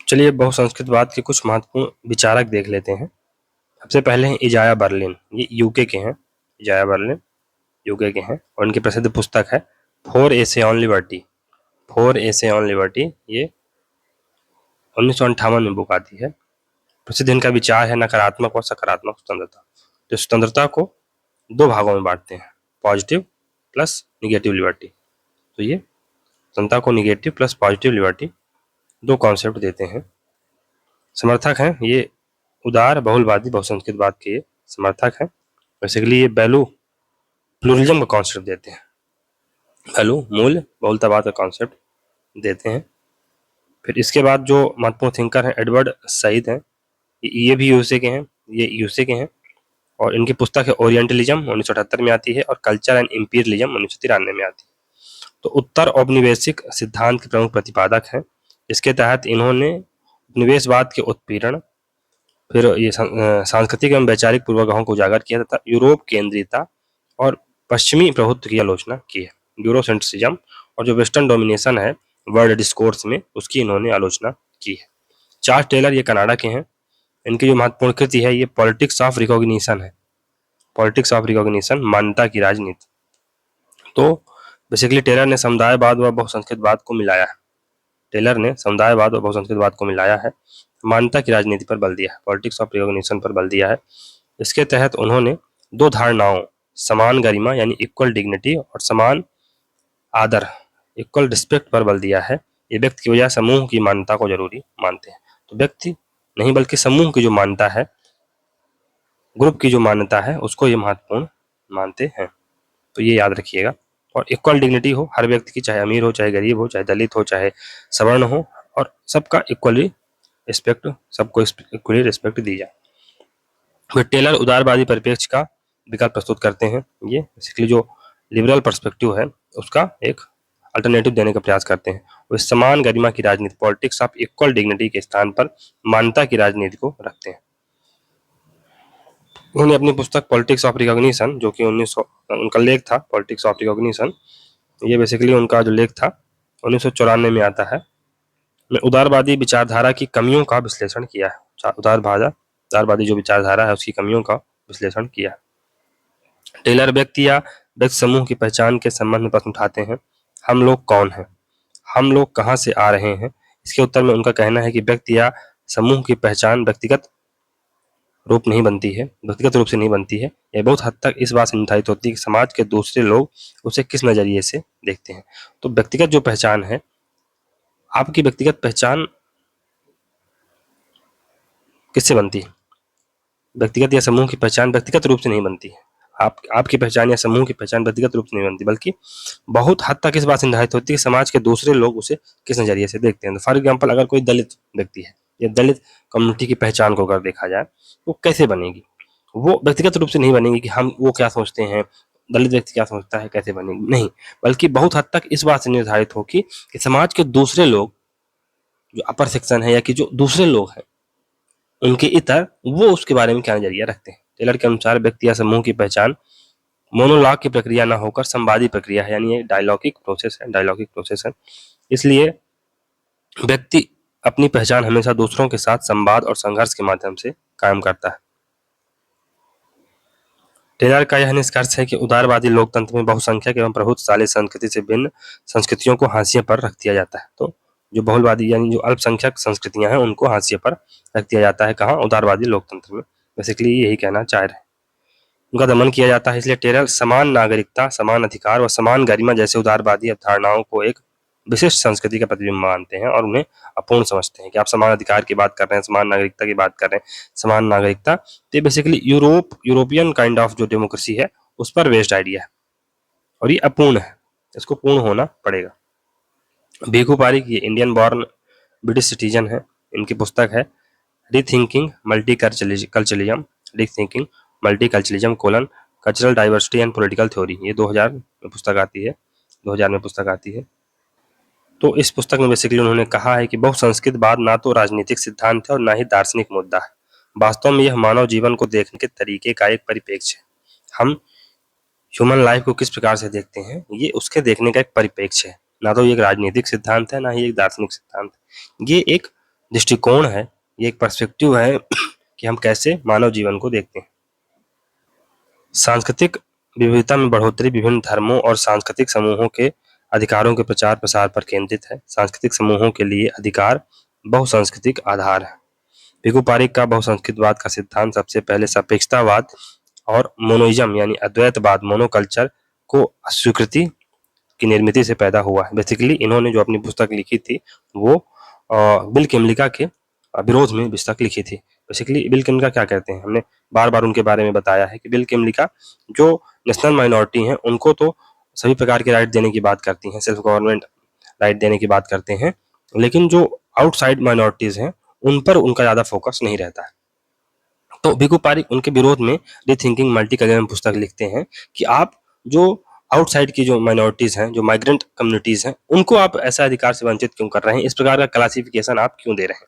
चलिए बहुसंस्कृतवाद के कुछ महत्वपूर्ण विचारक देख लेते हैं। सबसे पहले हैं इजाया बर्लिन, ये यूके के हैं। इजाया बर्लिन यूके के हैं और इनकी प्रसिद्ध पुस्तक है four essay on liberty. Four essay on liberty, ये 1958 में बुक आती है। प्रसिद्ध इनका विचार है नकारात्मक और सकारात्मक स्वतंत्रता। तो स्वतंत्रता को दो भागों में बांटते हैं, पॉजिटिव प्लस निगेटिव लिबर्टी। तो ये स्वतंत्रता को निगेटिव प्लस पॉजिटिव लिबर्टी दो कॉन्सेप्ट देते हैं। समर्थक हैं ये उदार बहुलवादी बहुसंस्कृतवाद के ये समर्थक हैं। बेसिकली ये वैल्यू प्लूरलिज्म का कॉन्सेप्ट देते हैं, वैल्यू मूल्य बहुलतावाद का कॉन्सेप्ट देते हैं। फिर इसके बाद जो महत्वपूर्ण थिंकर हैं एडवर्ड सईद हैं, ये भी यूएसए के हैं, ये यूएसए के हैं और इनकी पुस्तक है ओरिएंटलिज्म 1978 में आती है और कल्चर एंड इंपीरियलिज्म 1993 में आती है। तो उत्तर औपनिवेशिक सिद्धांत के प्रमुख प्रतिपादक हैं। इसके तहत इन्होंने उपनिवेशवाद के उत्पीड़न, फिर ये सांस्कृतिक एवं वैचारिक पूर्वाग्रहों को उजागर किया तथा यूरोप केंद्रीयता और पश्चिमी प्रभुत्व की आलोचना की है। यूरोसेंट्रिज्म और जो वेस्टर्न डोमिनेशन है वर्ल्ड डिस्कोर्स में, उसकी इन्होंने आलोचना की है। चार्ल्स टेलर ये कनाडा के हैं। इनकी जो महत्वपूर्ण कृति है ये पॉलिटिक्स ऑफ रिकॉग्निशन है। पॉलिटिक्स ऑफ रिकॉग्निशन, मान्यता की राजनीति। तो बेसिकली टेलर ने समुदायवाद व बहुसंस्कृतवाद को मिलाया है। टेलर ने समुदायवाद व बहुसंस्कृतवाद को मिलाया है, मान्यता की राजनीति पर बल दिया है, पॉलिटिक्स ऑफ रिकॉग्निशन पर बल दिया है। इसके तहत उन्होंने दो धारणाओं, समान गरिमा यानी इक्वल डिग्निटी और समान आदर, इक्वल रिस्पेक्ट पर बल दिया है। ये व्यक्ति की बजाय समूह की मान्यता को जरूरी मानते हैं। तो व्यक्ति नहीं बल्कि समूह की जो मान्यता है, ग्रुप की जो मान्यता है, उसको ये महत्वपूर्ण मानते हैं। तो ये याद रखिएगा। और इक्वल डिग्निटी हो हर व्यक्ति की, चाहे अमीर हो, चाहे गरीब हो, चाहे दलित हो, चाहे सवर्ण हो, और सबका इक्वली रिस्पेक्ट, सबको इक्वली रिस्पेक्ट दी जाए। फिर टेलर उदारवादी परिप्रेक्ष्य का विकल्प प्रस्तुत करते हैं। ये बेसिकली जो लिबरल पर्सपेक्टिव है उसका एक अल्टरनेटिव देने का प्रयास करते हैं। वो समान गरिमा की राजनीति, पॉलिटिक्स ऑफ इक्वल डिग्निटी के स्थान पर मान्यता की राजनीति को रखते हैं। उन्होंने अपनी पुस्तक पॉलिटिक्स ऑफ रिकॉग्निशन, जो कि 1900 उनका लेख था, पॉलिटिक्स ऑफ रिकॉग्निशन, ये बेसिकली उनका जो लेख था 1994 में आता है, में उदारवादी विचारधारा की कमियों का विश्लेषण किया है। उदारवादी जो विचारधारा है उसकी कमियों का विश्लेषण किया है। टेलर व्यक्ति या व्यक्ति समूह की पहचान के संबंध में प्रश्न उठाते हैं। हम लोग कौन हैं, हम लोग कहाँ से आ रहे हैं। इसके उत्तर में उनका कहना है कि व्यक्ति या समूह की पहचान व्यक्तिगत रूप नहीं बनती है, व्यक्तिगत रूप से नहीं बनती है। यह बहुत हद तक इस बात से निर्धारित होती है कि समाज के दूसरे लोग उसे किस नजरिए से देखते हैं। तो व्यक्तिगत जो पहचान है, आपकी व्यक्तिगत पहचान किससे बनती है? व्यक्तिगत या समूह की पहचान व्यक्तिगत रूप से नहीं बनती है। आपकी पहचान या समूह की पहचान व्यक्तिगत रूप से नहीं बनती, बल्कि बहुत हद तक इस बात से निर्धारित होती है कि समाज के दूसरे लोग उसे किस नजरिए से देखते हैं। फॉर एग्जाम्पल, अगर कोई दलित व्यक्ति है या दलित कम्युनिटी की पहचान को अगर देखा जाए, वो कैसे बनेगी? वो व्यक्तिगत रूप से नहीं बनेगी कि हम वो क्या सोचते हैं, दलित व्यक्ति क्या सोचता है, कैसे बनेगी, नहीं, बल्कि बहुत हद तक इस बात से निर्धारित होगी कि समाज के दूसरे लोग, जो अपर सेक्शन है या कि जो दूसरे लोग हैं उनके इतर, वो उसके बारे में क्या नजरिया रखते हैं। टेलर के अनुसार व्यक्ति या समूह की पहचान मोनोलॉग की प्रक्रिया ना होकर संवादी प्रक्रिया है, यानी ये डायलॉगिक प्रोसेस है। इसलिए व्यक्ति अपनी पहचान हमेशा दूसरों के साथ संवाद और संघर्ष के माध्यम से कायम करता है। टेलर का यह निष्कर्ष है कि उदारवादी लोकतंत्र में बहुसंख्यक एवं प्रभुत्वशाली संस्कृति से भिन्न संस्कृतियों को हाशिए पर रख दिया जाता है। तो जो बहुलवादी यानी जो अल्पसंख्यक संस्कृतियां हैं उनको हाशिए पर रख दिया जाता है, कहाँ? उदारवादी लोकतंत्र में। बेसिकली यही कहना चाह रहे हैं, उनका दमन किया जाता है। इसलिए टेलर समान नागरिकता, समान अधिकार और समान गरिमा जैसे उदारवादी अवधारणाओं को एक विशिष्ट संस्कृति का प्रतिबिंब मानते हैं और उन्हें अपूर्ण समझते हैं। कि आप समान अधिकार की बात कर रहे हैं, समान नागरिकता की बात कर रहे हैं, समान नागरिकता, तो ये बेसिकली यूरोपियन काइंड ऑफ जो डेमोक्रेसी है उस पर बेस्ड आइडिया है और ये अपूर्ण है, इसको पूर्ण होना पड़ेगा। भिखू पारिक ये इंडियन बॉर्न ब्रिटिश सिटीजन है। इनकी पुस्तक है rethinking multiculturalism colon cultural diversity and political theory. ये 2000 में पुस्तक आती है, 2000 में पुस्तक आती है। तो इस पुस्तक में बेसिकली उन्होंने कहा है कि बहुसंस्कृतवाद ना तो राजनीतिक सिद्धांत है और ना ही दार्शनिक मुद्दा है। वास्तव में यह मानव जीवन को देखने के तरीके का एक परिप्रेक्ष्य है। हम ह्यूमन लाइफ को किस प्रकार से देखते हैं, ये उसके देखने का एक परिप्रेक्ष्य है। ना तो ये एक राजनीतिक सिद्धांत है, ना ही एक दार्शनिक सिद्धांत है। ये एक दृष्टिकोण है, ये एक पर्सपेक्टिव है कि हम कैसे मानव जीवन को देखते हैं। सांस्कृतिक विविधता में बढ़ोतरी विभिन्न धर्मों और सांस्कृतिक समूहों के अधिकारों के प्रचार प्रसार पर केंद्रित है। सांस्कृतिक समूहों के लिए अधिकार बहुसांस्कृतिक आधार है। भिखु पारिक का बहुसंस्कृतवाद का सिद्धांत सबसे पहले सापेक्षतावाद और मोनोइज्म यानी अद्वैतवाद मोनोकल्चर को अस्वीकृति की निर्मिति से पैदा हुआ है। बेसिकली इन्होंने जो अपनी पुस्तक लिखी थी वो बिल किमलिका के विरोध में पुस्तक लिखी थी। बेसिकली बिल किमलिका क्या कहते हैं, हमने बार बार उनके बारे में बताया है कि बिल किमलिका जो नेशनल माइनॉरिटी हैं उनको तो सभी प्रकार के राइट देने की बात करती हैं, सेल्फ गवर्नमेंट राइट देने की बात करते हैं, लेकिन जो आउटसाइड माइनॉरिटीज हैं उन पर उनका ज्यादा फोकस नहीं रहता है। तो भिखु पारिक उनके विरोध में रीथिंकिंग मल्टीकल्चरल पुस्तक लिखते हैं कि आप जो आउटसाइड की जो माइनॉरिटीज हैं, जो माइग्रेंट कम्युनिटीज हैं, उनको आप ऐसा अधिकार से वंचित क्यों कर रहे हैं, इस प्रकार का क्लासिफिकेशन आप क्यों दे रहे हैं।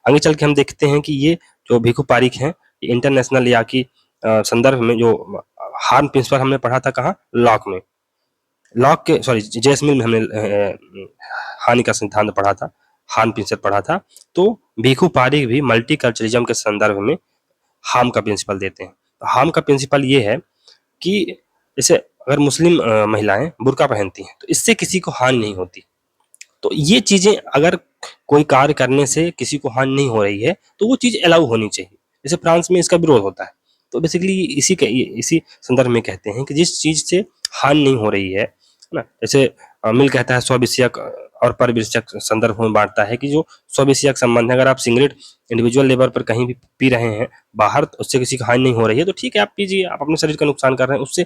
आगे चल के हम देखते हैं कि ये जो भिखु पारिक हैं इंटरनेशनल या की संदर्भ में जो हार्न प्रिंसिपल हमने पढ़ा था कहाँ, लॉक में, लॉक के सॉरी जेसमिल में हमने हानि का सिद्धांत पढ़ा था, हार्न प्रिंसिपल पढ़ा था। तो भिखु पारिक भी मल्टीकल्चरलिज्म के संदर्भ में हार्म का प्रिंसिपल देते हैं। तो हार्म का प्रिंसिपल ये है कि जैसे अगर मुस्लिम महिलाएं बुर्का पहनती हैं तो इससे किसी को हानि नहीं होती। तो ये चीजें अगर कोई कार्य करने से किसी को हानि नहीं हो रही है तो वो चीज अलाउ होनी चाहिए। जैसे फ्रांस में इसका विरोध होता है। तो बेसिकली इसी संदर्भ में कहते हैं कि जिस चीज से हानि नहीं हो रही है ना, जैसे मिल कहता है स्वविषयक और परविषयक संदर्भ में बांटता है कि जो स्वविषयक संबंध है, अगर आप सिगरेट इंडिविजुअल लेवल पर कहीं भी पी रहे हैं बाहर, तो उससे किसी को हानि नहीं हो रही है तो ठीक है आप पीजिए, आप अपने शरीर का नुकसान कर रहे हैं, उससे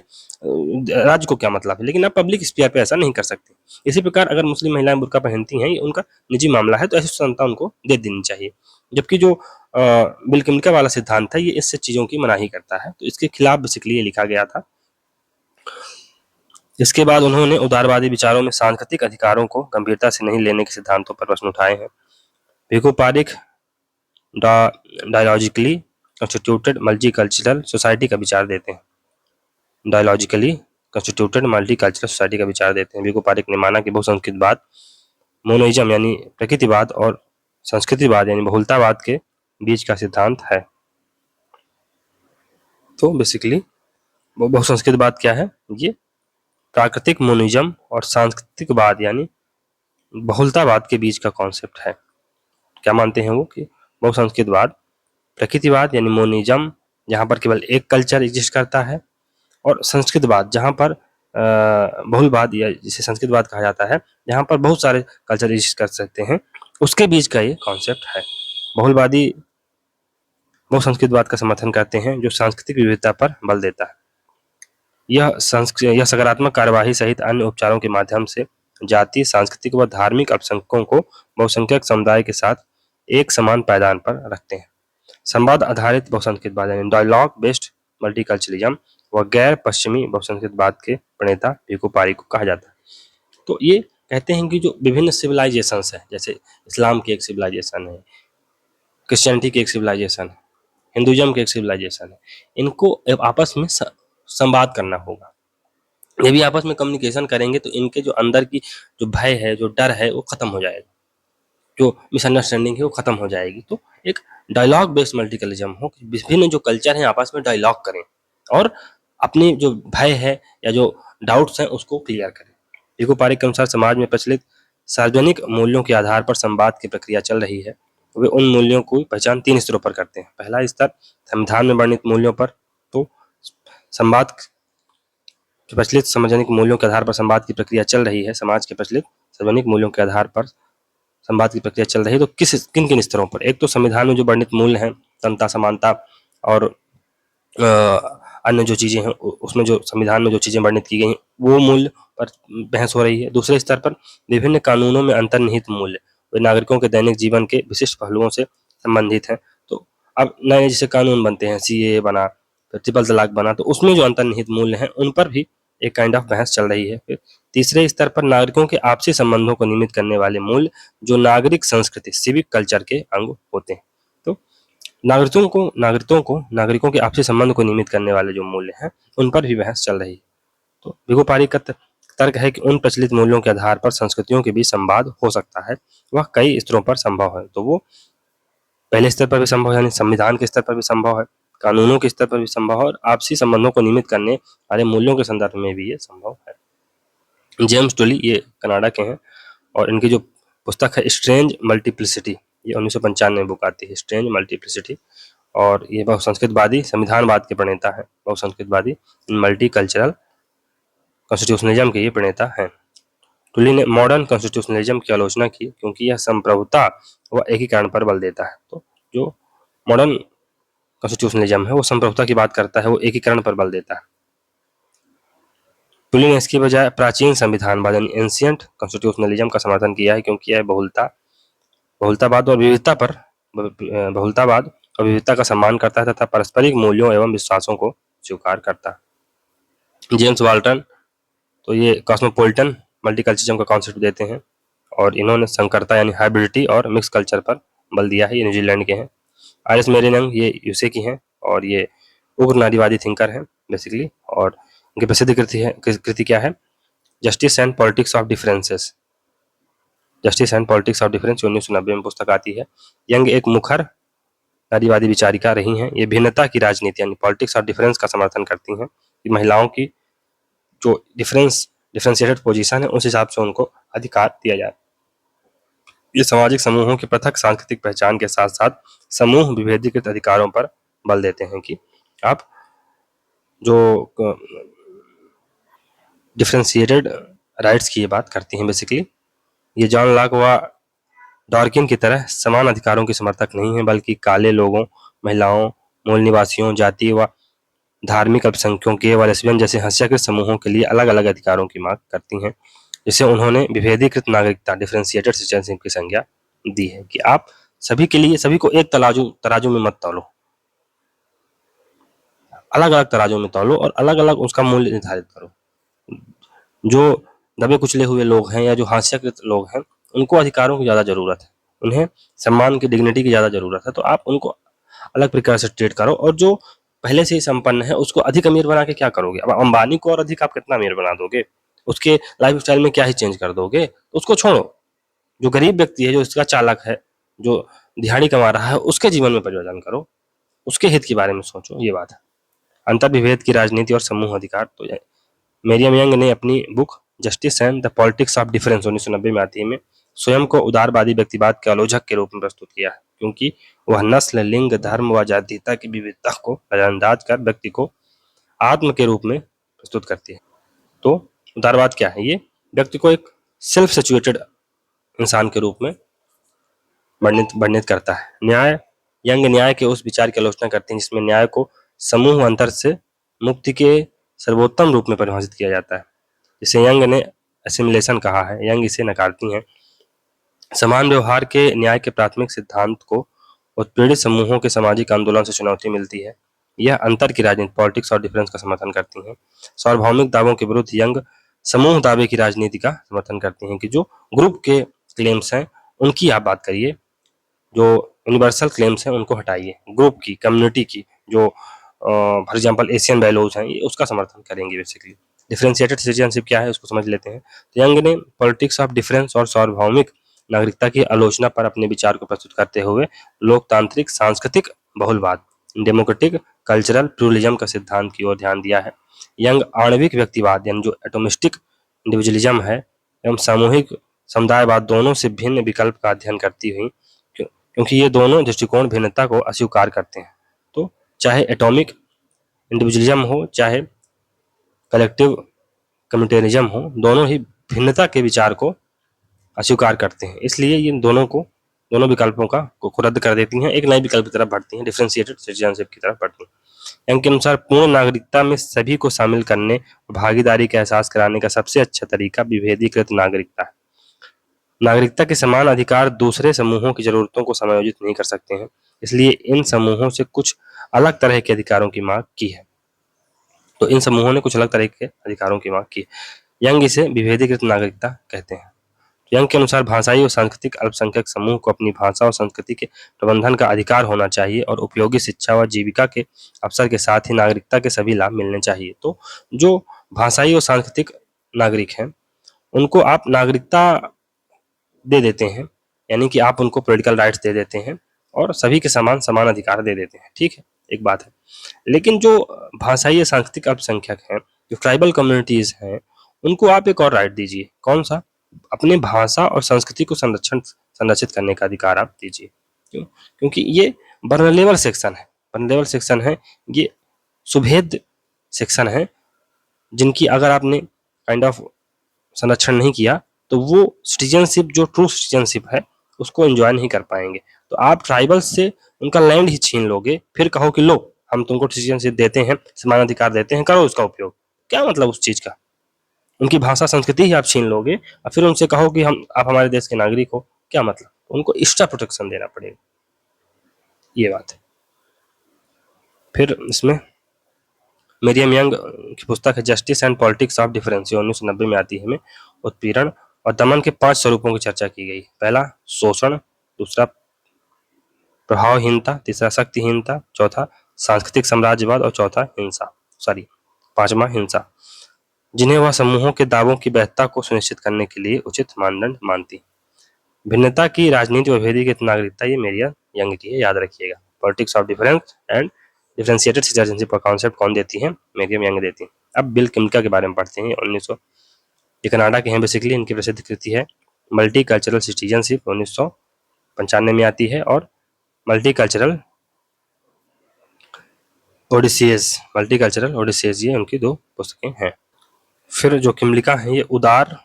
राज्य को क्या मतलब है, लेकिन आप पब्लिक स्पीयर पे ऐसा नहीं कर सकते। इसी प्रकार अगर मुस्लिम महिलाएं बुर्का पहनती हैं, ये उनका निजी मामला है, तो ऐसी स्वतंत्रता उनको दे देनी चाहिए। जबकि जो बिल किमलिका वाला सिद्धांत है ये इससे चीजों की मनाही करता है, तो इसके खिलाफ बेसिकली ये लिखा गया था। इसके बाद उन्होंने उदारवादी विचारों में सांस्कृतिक अधिकारों को गंभीरता से नहीं लेने के सिद्धांतों पर प्रश्न उठाए हैं। भिखु पारिक डायलॉजिकली कंस्टिट्यूटेड मल्टीकल्चरल सोसाइटी का विचार देते हैं। डायलॉजिकली कंस्टिट्यूटेड मल्टीकल्चरल सोसाइटी का विचार देते हैं। भिखु पारिक ने माना कि बहुसंस्कृतवाद मोनोइज्म यानी प्रकृतिवाद और संस्कृतिवाद यानी बहुलतावाद के बीच का सिद्धांत है। तो बेसिकली बहुसंस्कृतवाद क्या है, ये प्राकृतिक मोनिज्म और सांस्कृतिकवाद यानी बहुलतावाद के बीच का कॉन्सेप्ट है। क्या मानते हैं वो कि बहुसंस्कृतवाद प्रकृतिवाद यानी मोनिज्म जहां पर केवल एक कल्चर एग्जिस्ट करता है, और संस्कृतवाद जहां पर बहुलवाद या जिसे संस्कृतवाद कहा जाता है जहां पर बहुत सारे कल्चर एग्जिस्ट कर सकते हैं, उसके बीच का ये कॉन्सेप्ट है। बहुलवादी बहुसंस्कृतवाद का समर्थन करते हैं जो सांस्कृतिक विविधता पर बल देता है। यह सकारात्मक कार्यवाही सहित अन्य उपचारों के माध्यम से जातीय, सांस्कृतिक व धार्मिक अल्पसंख्यकों को बहुसंख्यक समुदाय के साथ एक समान पायदान पर रखते हैं। संवाद आधारित बहुसंस्कृतवाद यानी डायलॉग बेस्ड मल्टीकल्चरलिज्म व गैर पश्चिमी बहुसंस्कृतवाद के प्रणेता भिखु पारिक को कहा जाता है। तो ये कहते हैं कि जो विभिन्न सिविलाइजेशंस है, जैसे इस्लाम की एक सिविलाइजेशन है, क्रिश्चियनिटी की एक सिविलाइजेशन है, हिंदुइज्म की एक सिविलाइजेशन है, इनको आपस में संवाद करना होगा। ये भी आपस में कम्युनिकेशन करेंगे तो इनके जो अंदर की जो भय है, जो डर है, वो खत्म हो जाएगा, जो मिसअंडरस्टैंडिंग है वो खत्म हो जाएगी। तो एक डायलॉग बेस्ड मल्टीकल्चरलिज्म हो, विभिन्न जो कल्चर हैं आपस में डायलॉग करें और अपने जो भय है या जो डाउट्स हैं उसको क्लियर करें। भिखु पारिक के अनुसार समाज में प्रचलित सार्वजनिक मूल्यों के आधार पर संवाद की प्रक्रिया चल रही है। वे उन मूल्यों की पहचान 3 स्तरों पर करते हैं। पहला स्तर संविधान में वर्णित मूल्यों पर, तो संवाद प्रचलित सार्वजनिक मूल्यों के आधार पर संवाद की प्रक्रिया चल रही है, समाज के प्रचलित सार्वजनिक मूल्यों के आधार पर संवाद की प्रक्रिया चल रही है, तो किन किन स्तरों पर। एक तो संविधान में जो वर्णित मूल्य हैं, समता, समानता और अन्य जो चीजें हैं, उसमें जो संविधान में जो चीजें वर्णित की गई हैं वो मूल्य पर बहस हो रही है। दूसरे स्तर पर विभिन्न कानूनों में अंतर्निहित मूल्य, वे नागरिकों के दैनिक जीवन के विशिष्ट पहलुओं से संबंधित हैं। तो अब नए जैसे कानून बनते हैं, CAA बना, फिर ट्रिपल तलाक बना, तो उसमें जो अंतर्निहित मूल्य हैं उन पर भी एक काइंड ऑफ बहस चल रही है। फिर तीसरे स्तर पर नागरिकों के आपसी संबंधों को नियमित करने वाले मूल्य, जो नागरिक संस्कृति सिविक कल्चर के अंग होते हैं। तो नागरिकों के आपसी संबंध को नियमित करने वाले जो मूल्य हैं उन पर भी बहस चल रही है। तो भिखु पारिक का तर्क है कि उन प्रचलित मूल्यों के आधार पर संस्कृतियों के बीच संवाद हो सकता है, वह कई स्तरों पर संभव है। तो वो पहले स्तर पर भी संभव है, यानी संविधान के स्तर पर भी संभव है, कानूनों के स्तर पर भी संभव है, और आपसी संबंधों को नियमित करने वाले मूल्यों के संदर्भ में भी ये संभव है। जेम्स टोली ये कनाडा के हैं, और इनकी जो पुस्तक है स्ट्रेंज मल्टीप्लिसिटी, ये 1995 में बुक आती है, स्ट्रेंज मल्टीप्लिसिटी, और ये बहुसंस्कृतवादी संविधानवाद के प्रणेता है, बहुसंस्कृतवादी मल्टी कल्चरल कॉन्स्टिट्यूशनलिज्म के ये प्रणेता हैं। टुली ने मॉडर्न कॉन्स्टिट्यूशनलिज्म की आलोचना की क्योंकि यह संप्रभुता व एकीकरण पर बल देता है। तो जो मॉडर्न कॉन्स्टिट्यूशनलिज्म है वो संप्रभुता की बात करता है, वो एकीकरण पर बल देता है। टुली ने इसके बजाय प्राचीन संविधानवाद यानी एंशियंट कॉन्स्टिट्यूशनलिज्म का समर्थन किया है क्योंकि यह बहुलतावाद और विविधता का सम्मान करता है तथा पारस्परिक मूल्यों एवं विश्वासों को स्वीकार करता है। जेम्स वाल्टन तो ये कॉस्मोपॉलिटन मल्टीकल्चरिज्म का कॉन्सेप्ट देते हैं, और इन्होंने संकरता यानी हाइब्रिडिटी और मिक्स कल्चर पर बल दिया है। ये न्यूजीलैंड के हैं। आरिस मेरिन यंग ये यूके की हैं, और ये उग्र नारीवादी थिंकर हैं बेसिकली, और इनकी प्रसिद्ध कृति क्या है, justice and politics of differences, justice and politics of difference 1990 में पुस्तक आती है। यंग एक मुखर नारीवादी विचारिका रही हैं। ये भिन्नता की राजनीति यानी पॉलिटिक्स ऑफ डिफरेंस का समर्थन करती हैं कि महिलाओं की जो डिफरेंशिएटेड पोजीशन है उस हिसाब से उनको अधिकार दिया जाए। ये सामाजिक समूहों की पृथक सांस्कृतिक पहचान के साथ साथ समूह विभेदीकृत अधिकारों पर बल देते हैं कि आप जो डिफरेंशिएटेड राइट्स की ये बात करती हैं। बेसिकली ये जॉन लॉक व डॉर्किन की तरह समान अधिकारों की समर्थक नहीं है, बल्कि काले लोगों, महिलाओं, मूल निवासियों, जातीय व धार्मिक अल्पसंख्यकों व लेस्बियन जैसे हंस्याकृत समूहों के लिए अलग अलग अधिकारों की मांग करती हैं, जिसे उन्होंने विभेदीकृत नागरिकता डिफरेंशिएटेड सिटीजनशिप की संज्ञा दी है कि आप सभी के लिए, सभी को एक तराजू में मत तौलो, अलग अलग तराजू में तौलो और अलग अलग उसका मूल्य निर्धारित करो। जो दबे कुचले हुए लोग हैं या जो हास्यकृत लोग हैं उनको अधिकारों की ज्यादा जरूरत है, उन्हें सम्मान की, डिग्निटी की ज्यादा जरूरत है, तो आप उनको अलग प्रकार से ट्रीट करो। और जो पहले से ही संपन्न है उसको अधिक अमीर बना के क्या करोगे? अब अंबानी को और अधिक आप कितना अमीर बना दोगे? उसके लाइफ स्टाइल में क्या ही चेंज कर दोगे? तो उसको छोड़ो। जो गरीब व्यक्ति है, जो इसका चालक है, जो दिहाड़ी कमा रहा है, उसके जीवन में परिवर्तन करो, उसके हित के बारे में सोचो। ये बात है। अंतर्विभेद की राजनीति और समूह अधिकार, तो मेरियम यंग ने अपनी book justice and the politics of difference 1990 में आती है में स्वयं को उदारवादी व्यक्तिवाद के आलोचक के रूप में प्रस्तुत किया है, क्योंकि वह नस्ल, लिंग, धर्म व जातीयता की विविधता को नजरअंदाज कर व्यक्ति को आत्म के रूप में प्रस्तुत करती है। तो उदारवाद क्या है? ये व्यक्ति को एक सेल्फ सिचुएटेड इंसान के रूप में वर्णित करता है। न्याय, यंग न्याय के उस विचार की आलोचना करते हैं जिसमें न्याय को समूह अंतर से मुक्ति के सर्वोत्तम रूप में परिभाषित किया जाता है, जिसे यंग ने एसिमिलेशन कहा है। यंग इसे नकारती हैं। समान व्यवहार के न्याय के प्राथमिक सिद्धांत को उत्पीड़ित समूहों के सामाजिक आंदोलन से चुनौती मिलती है। यह अंतर की राजनीति, पॉलिटिक्स और डिफरेंस का समर्थन करती हैं। सार्वभौमिक दावों के विरुद्ध यंग समूह दावे की राजनीति का समर्थन करती हैं कि जो ग्रुप के क्लेम्स हैं उनकी आप बात करिए, जो यूनिवर्सल क्लेम्स हैं उनको हटाइए। ग्रुप की, कम्युनिटी की, जो फॉर एग्जांपल एशियन वैल्यूज हैं, ये उसका समर्थन करेंगे। बेसिकली डिफरेंशिएटेड सिटीजनशिप क्या है उसको समझ लेते हैं। तो यंग ने पॉलिटिक्स ऑफ डिफरेंस और सार्वभौमिक नागरिकता की आलोचना पर अपने विचार को प्रस्तुत करते हुए लोकतांत्रिक सांस्कृतिक बहुलवाद, डेमोक्रेटिक कल्चरल प्लूरलिज्म का सिद्धांत की ओर ध्यान दिया है। यंग आणविक व्यक्तिवाद यानी जो एटोमिस्टिक इंडिविजुअलिज्म है एवं सामूहिक समुदायवाद दोनों से भिन्न विकल्प का अध्ययन करती हुई, क्योंकि ये दोनों दृष्टिकोण भिन्नता को अस्वीकार करते हैं। तो चाहे एटॉमिक इंडिविजुअलिज्म हो, चाहे कलेक्टिव कम्युनिटेरिज्म हो, दोनों ही भिन्नता के विचार को अस्वीकार करते हैं। इसलिए ये दोनों विकल्पों को रद्द कर देती हैं, एक नए विकल्प की तरफ बढ़ती हैं, डिफरेंशिएटेड सिटीजनशिप की तरफ बढ़ती हैं। यंग के अनुसार पूर्ण नागरिकता में सभी को शामिल करने और भागीदारी का एहसास कराने का सबसे अच्छा तरीका विभेदीकृत नागरिकता है। नागरिकता के समान अधिकार दूसरे समूहों की जरूरतों को समायोजित नहीं कर सकते हैं, इसलिए इन समूहों से कुछ अलग तरह के अधिकारों की मांग की है। तो इन समूहों ने कुछ अलग तरह के अधिकारों की मांग की। यंग इसे विभेदीकृत नागरिकता कहते हैं। यंग के अनुसार भाषाई और सांस्कृतिक अल्पसंख्यक समूह को अपनी भाषा और संस्कृति के प्रबंधन का अधिकार होना चाहिए और उपयोगी शिक्षा व जीविका के अवसर के साथ ही नागरिकता के सभी लाभ मिलने चाहिए। तो जो भाषाई और सांस्कृतिक नागरिक हैं उनको आप नागरिकता दे देते हैं, यानी कि आप उनको पॉलिटिकल राइट्स दे देते हैं, और सभी के समान अधिकार दे देते हैं। ठीक है, एक बात है। लेकिन जो भाषाई या सांस्कृतिक अल्पसंख्यक हैं, जो ट्राइबल कम्युनिटीज हैं, उनको आप एक और राइट दीजिए। कौन सा? अपने भाषा और संस्कृति को संरक्षित करने का अधिकार आप दीजिए। क्यों? क्योंकि ये वल्नरेबल सेक्शन है, वल्नरेबल सेक्शन है, ये सुभेद सेक्शन है, जिनकी अगर आपने काइंड ऑफ संरक्षण नहीं किया तो वो सिटीजनशिप, जो ट्रू सिटीजनशिप है, उसको एंजॉय नहीं कर पाएंगे। तो आप ट्राइबल से उनका लैंड ही छीन लोगे, फिर कहो कि लो हम तुमको सिटीजनशिप देते हैं, समान अधिकार देते हैं, करो उसका उपयोग। क्या मतलब उस चीज का? उनकी भाषा संस्कृति ही आप छीन लोगे और फिर उनसे कहो कि हम आप हमारे देश के नागरिक हो, क्या मतलब? उनको एक्स्ट्रा प्रोटेक्शन देना पड़ेगा, ये बात है। फिर इसमें मेरियम यंग की पुस्तक है justice and politics of difference, 1990 में आती है। में उत्पीड़न और दमन के 5 स्वरूपों की चर्चा की गई। पहला शोषण, दूसरा प्रभावहीनता, तीसरा शक्तिहीनता, चौथा सांस्कृतिक साम्राज्यवाद और चौथा हिंसा, पांचवा हिंसा, जिन्हें वह समूहों के दावों की वैधता को सुनिश्चित करने के लिए उचित मानदंड मानती। भिन्नता की राजनीति व भेदीकृत नागरिकता, ये मेरियम यंग की है, याद रखिएगा। Politics of difference and differentiated citizenship का कॉन्सेप्ट कौन देती है? मेरियम यंग देती है। अब बिल किमका के बारे में पढ़ते हैं। 1900 ये कनाडा के हैं बेसिकली। इनकी प्रसिद्ध कृति है मल्टी कल्चरल सिटीजनशिप, 1995 में आती है। और मल्टी कल्चरल ओडिसीज, ये उनकी 2 पुस्तकें हैं। फिर जो किमलिका है, ये उदार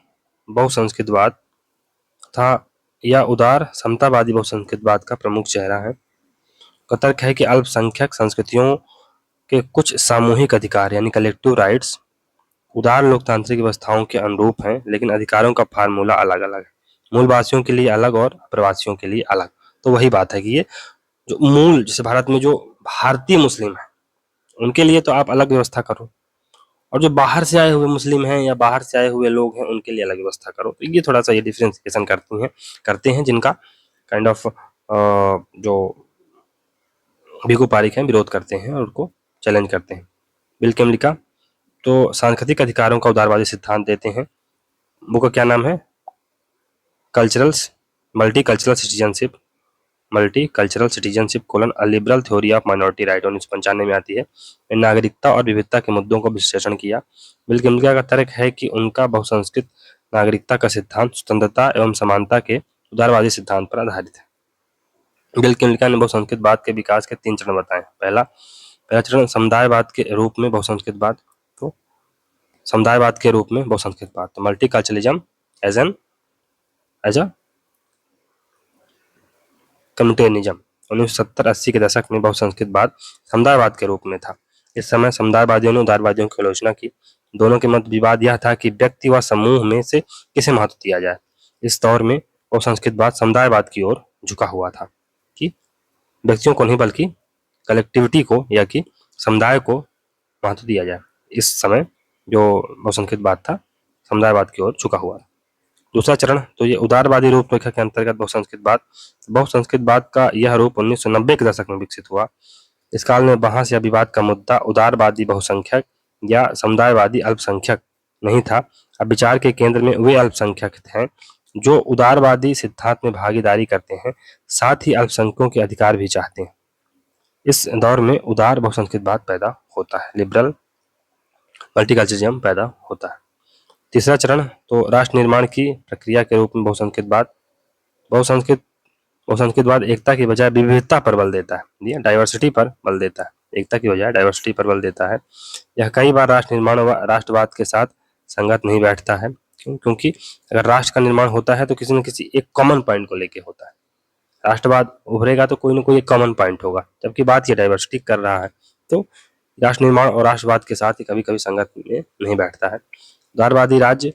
बहुसंस्कृतवाद तथा या उदार समतावादी बहुसंस्कृतवाद का प्रमुख चेहरा है। का तर्क है कि अल्पसंख्यक संस्कृतियों के कुछ सामूहिक अधिकार यानी कलेक्टिव राइट्स उदार लोकतांत्रिक व्यवस्थाओं के अनुरूप हैं, लेकिन अधिकारों का फार्मूला अलग अलग है। मूलवासियों के लिए अलग और अप्रवासियों के लिए अलग। तो वही बात है कि ये जो मूल, जैसे भारत में जो भारतीय मुस्लिम है, उनके लिए तो आप अलग व्यवस्था करो, और जो बाहर से आए हुए मुस्लिम हैं या बाहर से आए हुए लोग हैं, उनके लिए अलग व्यवस्था करो। तो ये थोड़ा सा ये डिफ्रेंसिएशन करते हैं जिनका काइंड ऑफ जो भिखु पारिक हैं विरोध करते हैं और उनको चैलेंज करते हैं। बिल किमलिका तो सांस्कृतिक अधिकारों का उदारवादी सिद्धांत देते हैं। बुक का क्या नाम है? Multicultural citizenship colon a liberal theory of minority right, 1995 में आती है। नागरिकता और विविधता के मुद्दों को विश्लेषण किया। बिल किमलिका का तर्क है कि उनका बहुसंस्कृत नागरिकता का सिद्धांत स्वतंत्रता एवं समानता के उदारवादी सिद्धांत पर आधारित है। बिल किमलिका ने बहुसंस्कृतवाद के विकास के 3 चरण बताए। पहला चरण समुदायवाद के रूप में बहुसंस्कृतवाद, तो समुदायवाद के रूप में बहुसंस्कृतवाद, तो मल्टीकल्चरलिज्म एज अ कम्युनिटेरियनिज्म। 1970-80 के दशक में बहुसंस्कृतवाद समुदायवाद के रूप में था। इस समय समुदायवादियों ने उदारवादियों की आलोचना की। दोनों के मध्य विवाद यह था कि व्यक्ति व समूह में से किसे महत्व दिया जाए। इस दौर में बहुसंस्कृतवाद समुदायवाद की ओर झुका हुआ था कि व्यक्तियों को नहीं बल्कि कलेक्टिविटी को या कि समुदाय को महत्व दिया जाए। इस समय जो बहुसंस्कृतवाद था समुदायवाद की ओर झुका हुआ। दूसरा चरण तो ये उदारवादी रूपरेखा के अंतर्गत बहुसंस्कृतवाद का यह रूप 1990 के दशक में विकसित हुआ। इस काल में बहस या विवाद का मुद्दा उदारवादी बहुसंख्यक या समुदायवादी अल्पसंख्यक नहीं था। अब विचार के केंद्र में वे अल्पसंख्यक हैं जो उदारवादी सिद्धांत में भागीदारी करते हैं, साथ ही अल्पसंख्यकों के अधिकार भी चाहते हैं। इस दौर में उदार बहुसंस्कृतवाद पैदा होता है, लिबरल मल्टीकल्चरलिज्म पैदा होता है। तीसरा चरण तो राष्ट्र निर्माण की प्रक्रिया के रूप में बहुसंस्कृतवाद एकता की बजाय विविधता पर बल देता है, डाइवर्सिटी पर बल देता है, एकता की बजाय डाइवर्सिटी पर बल देता है। यह कई बार राष्ट्र निर्माण व राष्ट्रवाद के साथ संगत नहीं बैठता है। क्योंकि अगर राष्ट्र का निर्माण होता है तो किसी न किसी एक कॉमन पॉइंट को लेके होता है। राष्ट्रवाद उभरेगा तो कोई ना कोई एक कॉमन पॉइंट होगा, जबकि बात ये डाइवर्सिटी कर रहा है। तो राष्ट्र निर्माण और राष्ट्रवाद के साथ ही कभी कभी संगत में नहीं बैठता है। उदारवादी राज्य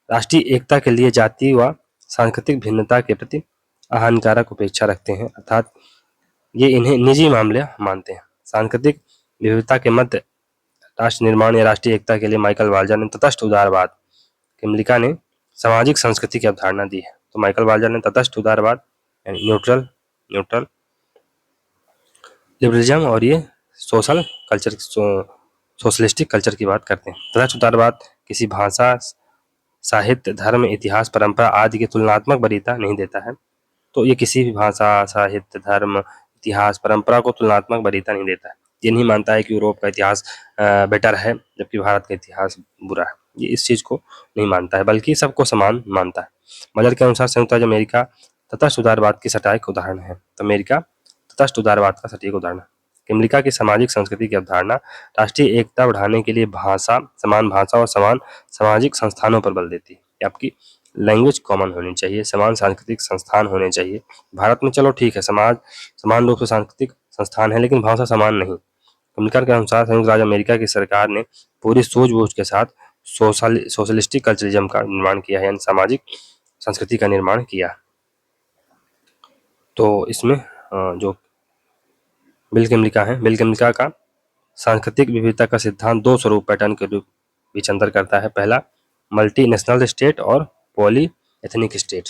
राष्ट्रीय एकता के लिए जाति व सांस्कृतिक भिन्नता के प्रति हानिकारक उपेक्षा रखते हैं, अर्थात ये इन्हें निजी मामले मानते हैं। सांस्कृतिक विविधता के मध्य राष्ट्र निर्माण या राष्ट्रीय एकता के लिए माइकल वाल्जर ने तटस्थ उदारवाद, किमलिका ने सामाजिक संस्कृति की अवधारणा दी है। तो माइकल वाल्जर ने तटस्थ उदारवाद न्यूट्रल लिबरलिज्म और ये सोशलिस्टिक कल्चर की बात करते हैं। तटस्थ उदारवाद किसी भाषा, साहित्य, धर्म, इतिहास, परंपरा आदि की तुलनात्मक वरीयता नहीं देता है। तो ये किसी भी भाषा, साहित्य, धर्म, इतिहास, परंपरा को तुलनात्मक वरीयता नहीं देता है। ये नहीं मानता है कि यूरोप का इतिहास बेटर है जबकि भारत का इतिहास बुरा है। ये इस चीज को नहीं मानता है, बल्कि सबको समान मानता है। मजर के अनुसार संयुक्त राज्य अमेरिका तटस्थ उदारवाद की सटीक उदाहरण है। तो अमेरिका तटस्थ उदारवाद का सटीक उदाहरण है। अमेरिका की सामाजिक संस्कृति की अवधारणा राष्ट्रीय एकता बढ़ाने के लिए समान भाषा और समान सामाजिक संस्थानों पर बल देती है। आपकी लैंग्वेज कॉमन होनी चाहिए, समान सांस्कृतिक संस्थान होने चाहिए। भारत में चलो ठीक है, समाज समान रूप से सांस्कृतिक संस्थान है, लेकिन भाषा समान नहीं। अमेरिका के अनुसार संयुक्त राज्य अमेरिका की सरकार ने पूरी सूझबूझ के साथ सोशलिस्टिक कल्चरलिज्म का निर्माण किया है, यानी सामाजिक संस्कृति का निर्माण किया। तो इसमें जो बिल के अमेरिका है, बिल के अमेरिका का सांस्कृतिक विविधता का सिद्धांत दो स्वरूप पैटर्न के रूप बीच अंतर करता है। पहला मल्टी नेशनल स्टेट और पॉली एथनिक स्टेट,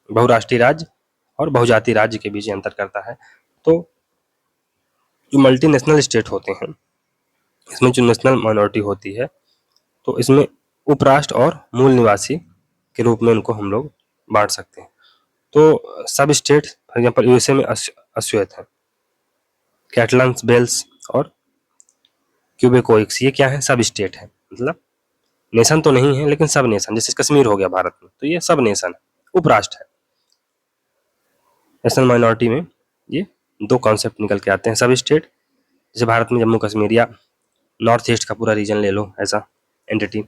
बहुराष्ट्रीय राज्य और बहुजातीय राज्य के बीच अंतर करता है। तो जो मल्टी नेशनल स्टेट होते हैं, इसमें जो नेशनल माइनॉरिटी होती है, तो इसमें उपराष्ट्र और मूल निवासी के रूप में उनको हम लोग बांट सकते हैं। तो सब स्टेट फॉर एग्जाम्पल यूएसए में अश्वेत है, कैटलान्स, बेल्स और क्यूबेकोइक्स, ये क्या है? सब स्टेट है, मतलब नेशन तो नहीं है लेकिन सब नेशन, जैसे कश्मीर हो गया भारत में, तो ये सब नेशन है, उपराष्ट्र है। नेशनल माइनॉरिटी में ये दो कॉन्सेप्ट निकल के आते हैं। सब स्टेट, जैसे भारत में जम्मू कश्मीर या नॉर्थ ईस्ट का पूरा रीजन ले लो ऐसा एंटिटी।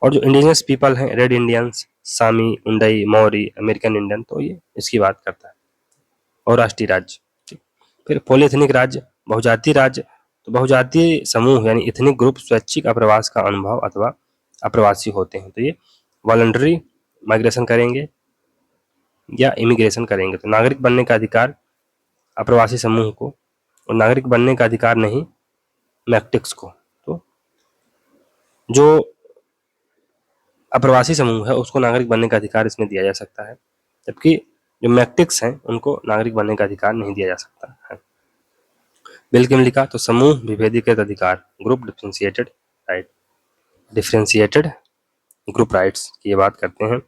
और जो इंडिजिनस पीपल हैं, रेड इंडियंस, सामी, उंडई, मौरी, अमेरिकन इंडियन, तो ये इसकी बात करता है। और राष्ट्रीय राज्य, ठीक। फिर पॉलीएथनिक राज्य, बहुजातीय राज्य, तो बहुजातीय समूह यानी इथनिक ग्रुप स्वैच्छिक अप्रवास का अनुभव अथवा अप्रवासी होते हैं। तो ये वॉलंटरी माइग्रेशन करेंगे या इमिग्रेशन करेंगे। तो नागरिक बनने का अधिकार अप्रवासी समूह को, और नागरिक बनने का अधिकार नहीं मैक्टिक्स को। तो जो अप्रवासी समूह है उसको नागरिक बनने का अधिकार इसमें दिया जा सकता है, जबकि जो मैक्टिक्स हैं उनको नागरिक बनने का अधिकार नहीं दिया जा सकता है। बिल के लिखा तो समूह विभेदीकृत अधिकार, group differentiated right, differentiated group rights की ये बात करते हैं।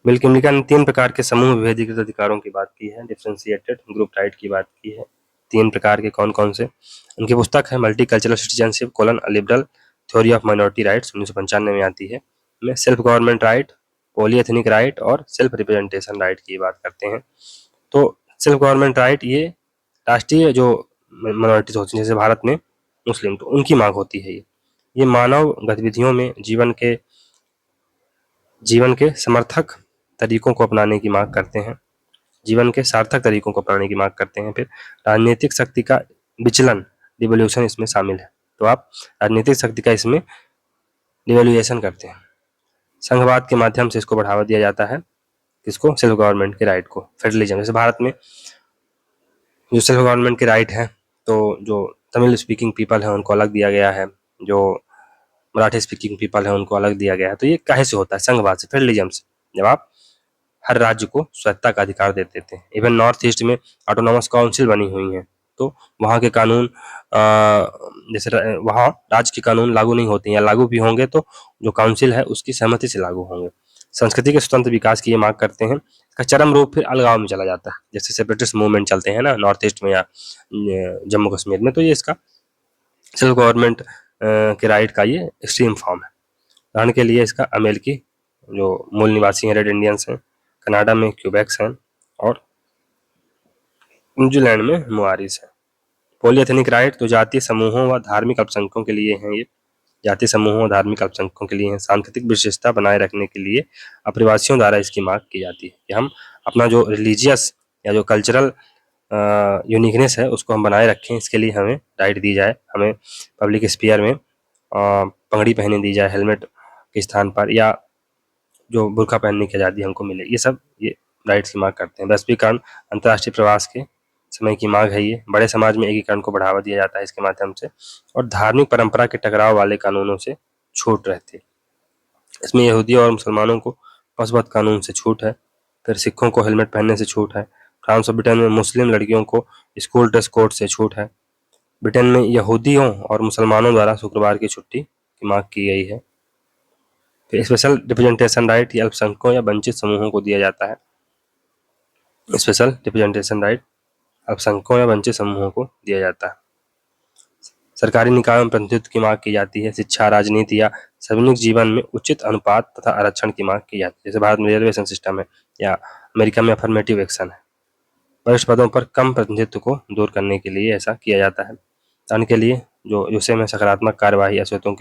बिल के लिखा ने तीन प्रकार के समूह विभेदीकृत अधिकारों की बात की है, डिफरेंशिएटेड ग्रुप राइट की बात की है। तीन प्रकार के कौन कौन से? उनकी पुस्तक है multi cultural citizenship colon a liberal theory of minority rights, 1995 में आती है। में सेल्फ गवर्नमेंट राइट, पॉलीएथनिक राइट और सेल्फ रिप्रेजेंटेशन राइट की बात करते हैं। तो सेल्फ गवर्नमेंट राइट ये राष्ट्रीय जो माइनॉरिटीज होती हैं, जैसे भारत में मुस्लिम, तो उनकी मांग होती है। ये मानव गतिविधियों में जीवन के समर्थक तरीकों को अपनाने की मांग करते हैं, जीवन के सार्थक तरीकों को अपनाने की मांग करते हैं। फिर राजनीतिक शक्ति का विचलन, डिवोल्यूशन इसमें शामिल है। तो आप राजनीतिक शक्ति का इसमें डिवोल्यूशन करते हैं। संघवाद के माध्यम से इसको बढ़ावा दिया जाता है, किसको? सेल्फ गवर्नमेंट के राइट को। फेडरलिज्म, जैसे भारत में जो सेल्फ गवर्नमेंट के राइट है, तो जो तमिल स्पीकिंग पीपल है उनको अलग दिया गया है, जो मराठी स्पीकिंग पीपल है उनको अलग दिया गया है। तो ये काहे से होता है? संघवाद से, फेडरलिज्म से, जब आप हर राज्य को स्वायत्ता का अधिकार दे देते हैं। इवन नॉर्थ ईस्ट में ऑटोनॉमस काउंसिल बनी हुई है, तो वहाँ के कानून जैसे वहाँ राज्य के कानून लागू नहीं होते हैं, या लागू भी होंगे तो जो काउंसिल है उसकी सहमति से लागू होंगे। संस्कृति के स्वतंत्र विकास की ये मांग करते हैं। इसका चरम रूप फिर अलगाव में चला जाता है, जैसे सेपरेटिस्ट मूवमेंट चलते हैं ना नॉर्थ ईस्ट में या जम्मू कश्मीर में, तो ये इसका सेल्फ गवर्नमेंट के राइट का ये एक्सट्रीम फॉर्म है। उदाहरण के लिए इसका अमेरिकी जो मूल निवासी हैं, रेड इंडियंस हैं, कनाडा में क्यूबेक्स हैं और न्यूजीलैंड में मुआरिस है। पॉलीएथनिक राइट तो जातीय समूहों व धार्मिक अल्पसंख्यकों के लिए हैं। ये जातीय समूहों और धार्मिक अल्पसंख्यकों के लिए हैं। सांस्कृतिक विशेषता बनाए रखने के लिए अप्रवासियों द्वारा इसकी मांग की जाती है कि हम अपना जो रिलीजियस या जो कल्चरल यूनिकनेस है उसको हम बनाए रखें, इसके लिए हमें राइट दी जाए। हमें पब्लिक स्फीयर में पगड़ी पहने दी जाए हेलमेट के स्थान पर, या जो बुर्का पहनने की आज़ादी हमको मिले। ये सब ये राइट्स की मांग करते हैं। वैश्वीकरण, अंतर्राष्ट्रीय प्रवास के समय की मांग है। ये बड़े समाज में एकीकरण को बढ़ावा दिया जाता है इसके माध्यम से, और धार्मिक परंपरा के टकराव वाले कानूनों से छूट रहती है। इसमें यहूदियों और मुसलमानों को पशुवध कानून से छूट है। फिर सिखों को हेलमेट पहनने से छूट है। फ्रांस और ब्रिटेन में मुस्लिम लड़कियों को स्कूल ड्रेस कोड से छूट है। ब्रिटेन में यहूदियों और मुसलमानों द्वारा शुक्रवार की छुट्टी की मांग की गई है। फिर स्पेशल रिप्रेजेंटेशन राइट ये अल्पसंख्यकों या वंचित समूहों को दिया जाता है। स्पेशल रिप्रेजेंटेशन राइट अल्पसंख्यकों या वंचित समूहों को दिया जाता है। सरकारी निकायों में प्रतिनिधित्व की मांग की जाती है। शिक्षा, राजनीति या सार्वजनिक जीवन में उचित अनुपात तथा आरक्षण की मांग की जाती है। जैसे भारत में रिजर्वेशन सिस्टम है या अमेरिका में अफर्मेटिव एक्शन है। वरिष्ठ पदों पर कम प्रतिनिधित्व को दूर करने के लिए ऐसा किया जाता है। दान के लिए जो विषय में सकारात्मक कार्यवाही अश्वेतों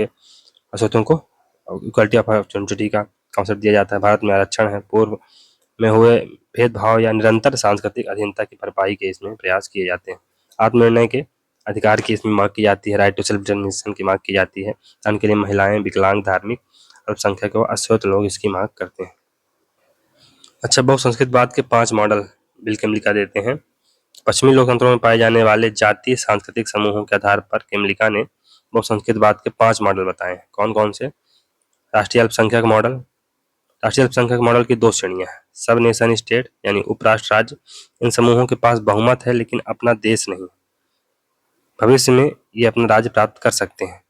को इक्वलिटी ऑफ अपॉर्चुनिटी का अवसर दिया जाता है। भारत में आरक्षण है। पूर्व में हुए भेदभाव या निरंतर सांस्कृतिक अधीनता की भरपाई के इसमें प्रयास किए जाते हैं। आत्मनिर्णय के अधिकार की इसमें मांग की जाती है। राइट टू सेल्फ डिटरमिनेशन की मांग की जाती है। दान के लिए महिलाएं, विकलांग, धार्मिक अल्पसंख्यक व अश्वेत लोग इसकी मांग करते हैं। अच्छा, बहुसंस्कृतवाद के 5 मॉडल बिल केमलिका देते हैं। पश्चिमी लोकतंत्रों में पाए जाने वाले जातीय सांस्कृतिक समूहों के आधार पर केमलिका ने बहुसंस्कृतवाद के 5 मॉडल बताए हैं। कौन कौन से? राष्ट्रीय अल्पसंख्यक मॉडल। राष्ट्रीय अल्पसंख्यक मॉडल की 2 श्रेणियां हैं। सब नेशन स्टेट यानी उपराष्ट्र राज्य। इन समूहों के पास बहुमत है लेकिन अपना देश नहीं। भविष्य में ये अपना राज्य प्राप्त कर सकते हैं।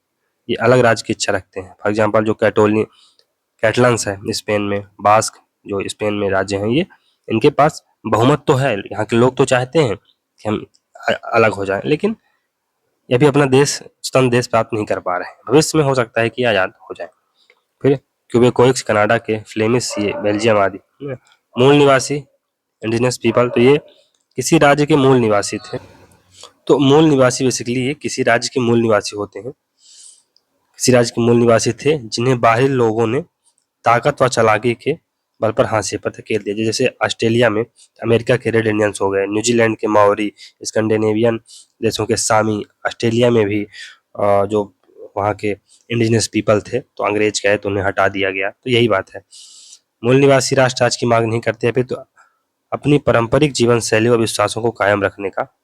ये अलग राज्य की इच्छा रखते हैं। फॉर एग्जाम्पल जो कैटलन्स है स्पेन में, बास्क जो स्पेन में राज्य हैं, ये इनके पास बहुमत तो है। यहाँ के लोग तो चाहते हैं कि हम अलग हो जाएं, लेकिन ये भी अपना देश, स्वतंत्र देश प्राप्त नहीं कर पा रहे हैं। भविष्य में हो सकता है कि आजाद हो जाए। फिर क्यूबेकोइक्स कनाडा के, फ्लेमिश ये बेल्जियम आदि। मूल निवासी इंडिजिनस पीपल, तो ये किसी राज्य के मूल निवासी थे। तो मूल निवासी बेसिकली ये किसी राज्य के मूल निवासी होते हैं। किसी राज्य के मूल निवासी थे जिन्हें बाहरी लोगों ने ताकत व चालाकी के बल पर हाशिए पर धकेल दिया। जैसे ऑस्ट्रेलिया में अमेरिका के रेड इंडियंस हो गए, न्यूजीलैंड के माओरी, स्कैंडिनेवियन देशों के सामी। ऑस्ट्रेलिया में भी जो वहाँ के इंडिजिनस पीपल थे तो अंग्रेज गए तो उन्हें हटा दिया गया। तो यही बात है, मूल निवासी राष्ट्र राज्य की मांग नहीं करते, फिर तो अपनी पारंपरिक जीवन शैली और विश्वासों को कायम रखने का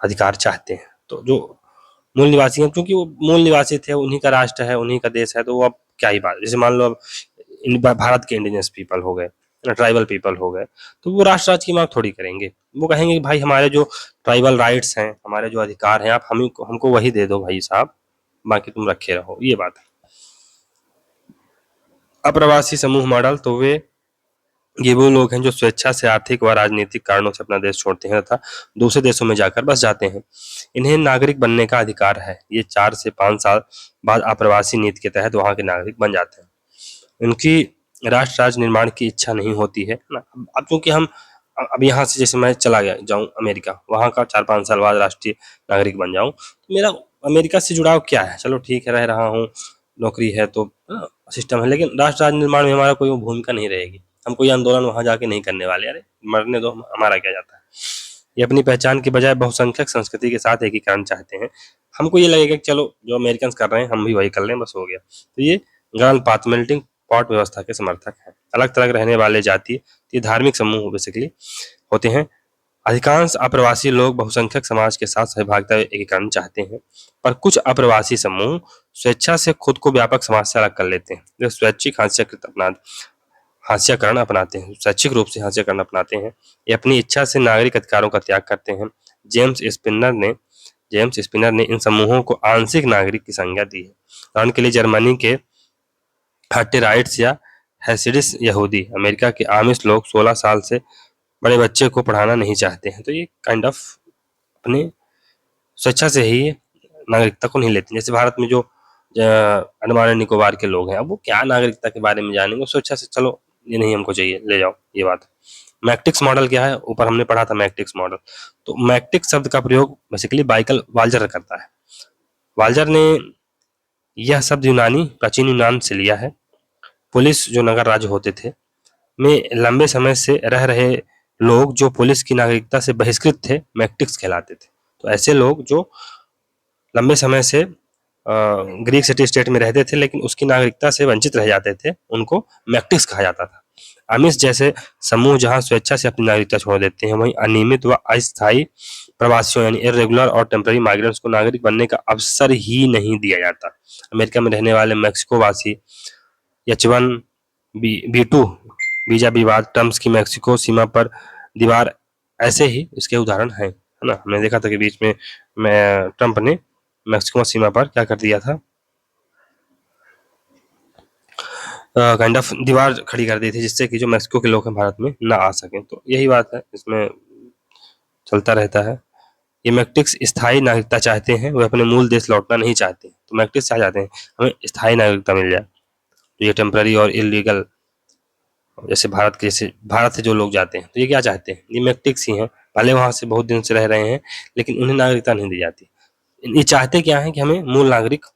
अधिकार चाहते हैं। तो जो मूल निवासी हैं, क्योंकि वो मूल निवासी थे, उन्हीं का राष्ट्र है, उन्हीं का देश है, तो वो अब क्या ही बात। जैसे मान लो अब भारत के इंडिजिनस पीपल हो गए, ट्राइबल पीपल हो गए, तो वो राष्ट्र राज्य की मांग थोड़ी करेंगे। वो कहेंगे कि भाई हमारे जो ट्राइबल राइट्स हैं, हमारे जो अधिकार हैं, आप हमको वही दे दो भाई साहब, बाकी तुम रखे रहो। ये बात है। अप्रवासी समूह मॉडल, तो ये वो लोग हैं जो स्वेच्छा से आर्थिक व राजनीतिक कारणों से अपना देश छोड़ते हैं तथा दूसरे देशों में जाकर बस जाते हैं। इन्हें नागरिक बनने का अधिकार है। ये 4 से 5 साल बाद आप्रवासी नीति के तहत वहां के नागरिक बन जाते हैं। उनकी राष्ट्र राज्य निर्माण की इच्छा नहीं होती है ना। अब क्योंकि हम अब यहाँ से, जैसे मैं चला गया जाऊँ अमेरिका, वहाँ का 4-5 साल बाद राष्ट्रीय नागरिक बन जाऊँ, तो मेरा अमेरिका से जुड़ाव क्या है? चलो ठीक है, रह रहा हूँ, नौकरी है तो सिस्टम है, लेकिन राष्ट्र राज्य निर्माण में हमारा कोई भूमिका नहीं रहेगी। हम कोई आंदोलन वहां जाके नहीं करने वाले। अरे मरने दो, हमारा क्या जाता है। ये अपनी पहचान की बजाय बहुसंख्यक संस्कृति के साथ एकीकरण चाहते हैं। हमको ये लगेगा कि चलो जो अमेरिकन कर रहे हैं हम भी वही कर लें, बस हो गया। तो ये ग्रांड पाथ मेल्टिंग पॉट व्यवस्था के समर्थक हैं। अलग थलग रहने वाले जातीय, ये धार्मिक समूह बेसिकली होते हैं। अधिकांश अप्रवासी लोग बहुसंख्यक समाज के साथ सहभागिता एकीकरण चाहते हैं, पर कुछ अप्रवासी समूह स्वेच्छा से खुद को व्यापक समाज से अलग कर लेते हैं। जो स्वैच्छिक हास्यकरण अपनाते हैं, स्वैच्छिक रूप से हास्यकरण अपनाते हैं। ये अपनी इच्छा से नागरिक अधिकारों का त्याग करते हैं। जेम्स स्पिनर ने इन समूहों को आंशिक नागरिक की संज्ञा दी है। उदाहरण के लिए जर्मनी के हट्टेराइट्स या हैसिडिस यहूदी। अमेरिका के आमिश लोग 16 साल से बड़े बच्चे को पढ़ाना नहीं चाहते हैं। तो ये काइंड ऑफ अपने स्वेच्छा से ही नागरिकता को नहीं लेते। जैसे भारत में जो अंडमान एंड निकोबार के लोग हैं, अब वो क्या नागरिकता के बारे में जानेंगे, स्वेच्छा से चलो ये नहीं हमको चाहिए, ले जाओ, ये बात है। मैट्रिक्स मॉडल क्या है? ऊपर हमने पढ़ा था मैट्रिक्स मॉडल। तो मैट्रिक्स शब्द का प्रयोग बेसिकली माइकल वाल्जर करता है। वाल्जर ने यह शब्द प्राचीन यूनान से लिया है। पुलिस जो नगर राज्य होते थे में लंबे समय से रह रहे लोग जो पुलिस की नागरिकता से बहिष्कृत थे, मैट्रिक्स कहलाते थे। तो ऐसे लोग जो लंबे समय से ग्रीक सिटी स्टेट में रहते थे लेकिन उसकी नागरिकता से वंचित रह जाते थे, उनको मैट्रिक्स कहा जाता था। आमिश जैसे समूह जहां स्वेच्छा से अपनी नागरिकता छोड़ देते हैं, वहीं अनियमित व अस्थायी प्रवासियों यानी इर्रेगुलर और टेम्पररी माइग्रेंट्स को नागरिक बनने का अवसर ही नहीं दिया जाता। अमेरिका में रहने वाले मैक्सिको वासी H1 B2 वीजा विवाद, ट्रम्प की मैक्सिको सीमा पर दीवार, ऐसे ही इसके उदाहरण हैं, है ना। हमने देखा था कि बीच में ट्रम्प ने मैक्सिको सीमा पर क्या कर दिया था, काइंड ऑफ दीवार खड़ी कर दी थी, जिससे कि जो मैक्सिको के लोग हैं भारत में ना आ सकें। तो यही बात है, इसमें चलता रहता है। ये मैक्टिक्स स्थायी नागरिकता चाहते हैं, वे अपने मूल देश लौटना नहीं चाहते। तो मैक्टिक्स क्या चाहते हैं, हमें स्थायी नागरिकता मिल जाए। तो ये टेम्पररी और इलीगल, जैसे भारत से जो लोग जाते हैं, तो ये क्या चाहते हैं, ये मैक्टिक्स ही हैं, भले वहां से बहुत दिन से रह रहे हैं, लेकिन उन्हें नागरिकता नहीं दी जाती। ये चाहते क्या है कि हमें मूल नागरिक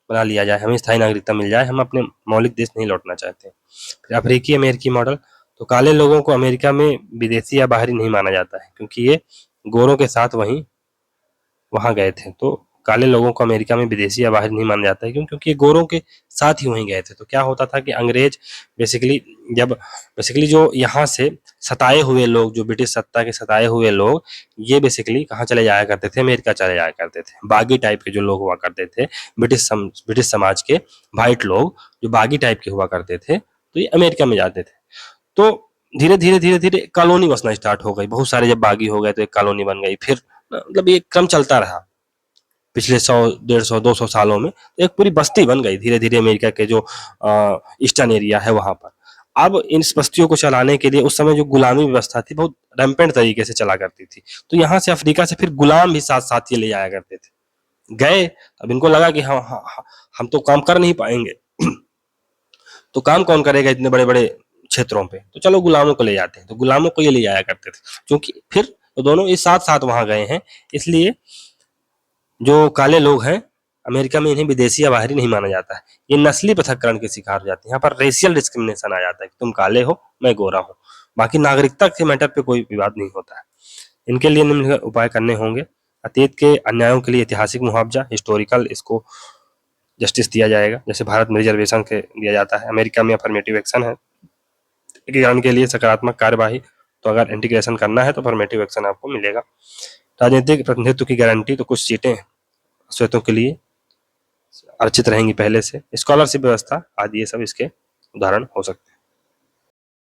बना लिया जाए, हमें स्थायी नागरिकता मिल जाए, हम अपने मौलिक देश नहीं लौटना चाहते। फिर अफ्रीकी अमेरिकी मॉडल, तो काले लोगों को अमेरिका में विदेशी या बाहरी नहीं माना जाता है, क्योंकि ये गोरों के साथ वहां गए थे। तो काले लोगों को अमेरिका में विदेशी या बाहरी नहीं माना जाता है, क्यों, क्योंकि ये गोरों के साथ ही वहीं गए थे। तो क्या होता था कि अंग्रेज बेसिकली जो यहाँ से सताए हुए लोग, जो ब्रिटिश सत्ता के सताए हुए लोग, ये बेसिकली कहाँ चले जाया करते थे, अमेरिका चले जाया करते थे। बागी टाइप के जो लोग हुआ करते थे, ब्रिटिश समाज के वाइट लोग जो बागी टाइप के हुआ करते थे, तो ये अमेरिका में जाते थे। तो धीरे धीरे कॉलोनी बसना स्टार्ट हो गई। बहुत सारे जब बागी हो गए तो एक कॉलोनी बन गई। फिर मतलब ये क्रम चलता रहा पिछले 100, 150, 200 सालों में। तो एक पूरी बस्ती बन गई धीरे धीरे अमेरिका के जो ईस्टर्न एरिया है वहां पर। अब इन बस्तियों को चलाने के लिए उस समय जो गुलामी व्यवस्था थी बहुत रैम्पेंट तरीके से चला करती थी। तो यहाँ से अफ्रीका से फिर गुलाम भी साथ साथ ये ले जाया करते थे। गए, अब इनको लगा कि हम तो काम कर नहीं पाएंगे तो काम कौन करेगा इतने बड़े बड़े क्षेत्रों पे, तो चलो गुलामों को ले जाते हैं। तो गुलामों को ये ले जाया करते थे, क्योंकि फिर तो दोनों एक साथ साथ वहां गए हैं, इसलिए जो काले लोग हैं अमेरिका में, इन्हें विदेशी या बाहरी नहीं माना जाता है। ये नस्ली पृथक्करण के शिकार हो जाते हैं। यहाँ पर रेशियल डिस्क्रिमिनेशन आ जाता है कि तुम काले हो, मैं गोरा हूँ। बाकी नागरिकता के मैटर पे कोई विवाद नहीं होता है। इनके लिए निम्न उपाय करने होंगे। अतीत के अन्यायों के लिए ऐतिहासिक मुआवजा, हिस्टोरिकल, इसको जस्टिस दिया जाएगा। जैसे भारत में रिजर्वेशन के दिया जाता है, अमेरिका में अफर्मेटिव एक्शन है। ज्ञान के लिए सकारात्मक कार्यवाही, तो अगर इंटीग्रेशन करना है तो अफर्मेटिव एक्शन आपको मिलेगा। राजनीतिक प्रतिनिधित्व की गारंटी, तो कुछ सीटें श्वेतों के लिए आरक्षित रहेंगी पहले से। स्कॉलरशिप व्यवस्था आदि, ये सब इसके उदाहरण हो सकते हैं।